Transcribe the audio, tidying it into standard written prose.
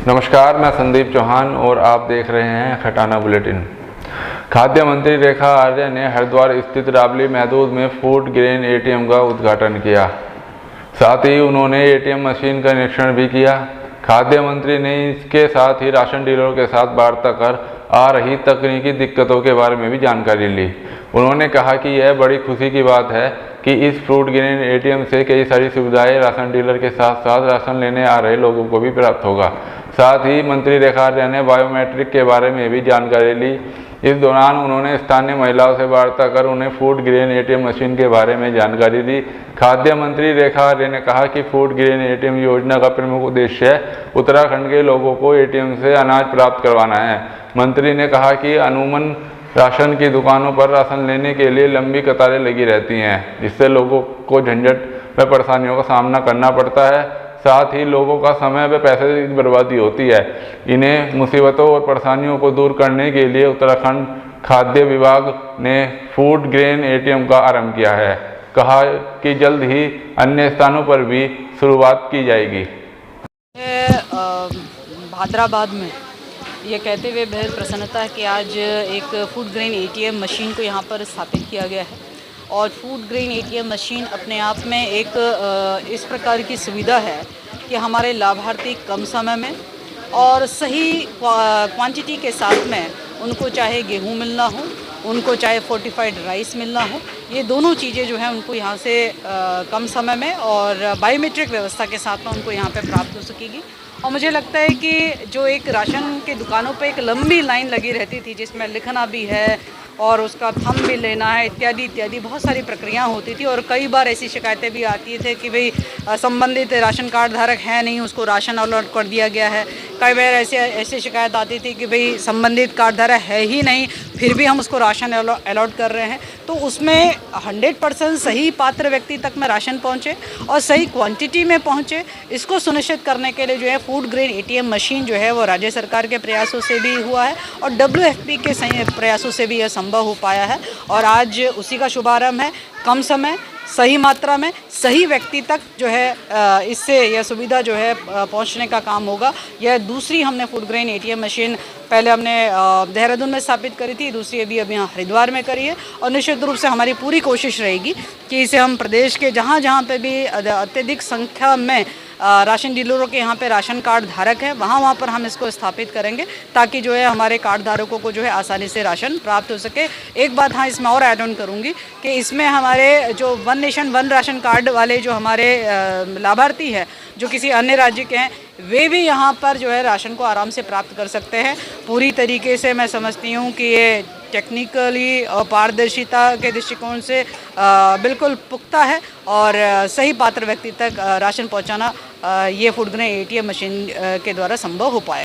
नमस्कार, मैं संदीप चौहान और आप देख रहे हैं खटाना बुलेटिन। खाद्य मंत्री रेखा आर्य ने हरिद्वार स्थित राबली महदूद में फूड ग्रेन एटीएम का उद्घाटन किया। साथ ही उन्होंने एटीएम मशीन का निरीक्षण भी किया। खाद्य मंत्री ने इसके साथ ही राशन डीलरों के साथ वार्ता कर आ रही तकनीकी दिक्कतों के बारे में भी जानकारी ली। उन्होंने कहा कि यह बड़ी खुशी की बात है कि इस फूड ग्रेन एटीएम से कई सारी सुविधाएं राशन डीलर के साथ साथ राशन लेने आ रहे लोगों को भी प्राप्त होगा। साथ ही मंत्री रेखा आर्य ने बायोमेट्रिक के बारे में भी जानकारी ली। इस दौरान उन्होंने स्थानीय महिलाओं से वार्ता कर उन्हें फूड ग्रेन एटीएम मशीन के बारे में जानकारी दी। खाद्य मंत्री रेखा आर्य ने कहा कि फूड ग्रेन एटीएम योजना का प्रमुख उद्देश्य उत्तराखंड के लोगों को एटीएम से अनाज प्राप्त करवाना है। मंत्री ने कहा कि अमूमन राशन की दुकानों पर राशन लेने के लिए लंबी कतारें लगी रहती हैं, जिससे लोगों को झंझट व परेशानियों का सामना करना पड़ता है। साथ ही लोगों का समय व पैसे की बर्बादी होती है। इन्हें मुसीबतों और परेशानियों को दूर करने के लिए उत्तराखंड खाद्य विभाग ने फूड ग्रेन एटीएम का आरंभ किया है। कहा कि जल्द ही अन्य स्थानों पर भी शुरुआत की जाएगी। हैदराबाद में ये कहते हुए बेहद प्रसन्नता है कि आज एक फूड ग्रेन एटीएम मशीन को यहाँ पर स्थापित किया गया है। और फूड ग्रेन एटीएम मशीन अपने आप में एक इस प्रकार की सुविधा है कि हमारे लाभार्थी कम समय में और सही क्वांटिटी के साथ में उनको चाहे गेहूं मिलना हो, उनको चाहे फोर्टिफाइड राइस मिलना हो, ये दोनों चीज़ें जो है उनको यहाँ से कम समय में और बायोमेट्रिक व्यवस्था के साथ में उनको यहाँ पे प्राप्त हो सकेगी। और मुझे लगता है कि जो एक राशन की दुकानों पे एक लंबी लाइन लगी रहती थी जिसमें लिखना भी है और उसका थंब भी लेना है इत्यादि इत्यादि बहुत सारी प्रक्रियाएं होती थी। और कई बार ऐसी शिकायतें भी आती थी कि भाई संबंधित राशन कार्ड धारक है नहीं, उसको राशन अलॉट कर दिया गया है। कई बार ऐसी शिकायत आती थी कि भाई संबंधित कार्ड धारक है ही नहीं, फिर भी हम उसको राशन अलॉट कर रहे हैं। तो उसमें 100% सही पात्र व्यक्ति तक में राशन पहुँचे और सही क्वांटिटी में पहुँचे, इसको सुनिश्चित करने के लिए जो है फूड ग्रेन एटीएम मशीन जो है वो राज्य सरकार के प्रयासों से भी हुआ है और WFP के प्रयासों से भी यह संभव हो पाया है। और आज उसी का शुभारंभ है। कम समय, सही मात्रा में, सही व्यक्ति तक जो है इससे यह सुविधा जो है पहुंचने का काम होगा। यह दूसरी हमने फूड ग्रेन एटीएम मशीन पहले हमने देहरादून में स्थापित करी थी, दूसरी अभी यहाँ हरिद्वार में करी है। और निश्चित रूप से हमारी पूरी कोशिश रहेगी कि इसे हम प्रदेश के जहाँ जहाँ पे भी अत्यधिक संख्या में राशन डीलरों के यहाँ पे राशन कार्ड धारक है वहाँ पर हम इसको स्थापित करेंगे ताकि जो है हमारे कार्ड धारकों को जो है आसानी से राशन प्राप्त हो सके। एक बात हाँ इसमें और ऐड ऑन करूँगी कि इसमें हमारे जो one nation one ration card वाले जो हमारे लाभार्थी हैं जो किसी अन्य राज्य के हैं वे भी यहाँ पर जो है राशन को आराम से प्राप्त कर सकते हैं। पूरी तरीके से मैं समझती हूँ कि ये टेक्निकली और पारदर्शिता के दृष्टिकोण से बिल्कुल पुख्ता है और सही पात्र व्यक्ति तक राशन पहुँचाना ये फूड ग्रेन एटीएम मशीन के द्वारा संभव हो पाए।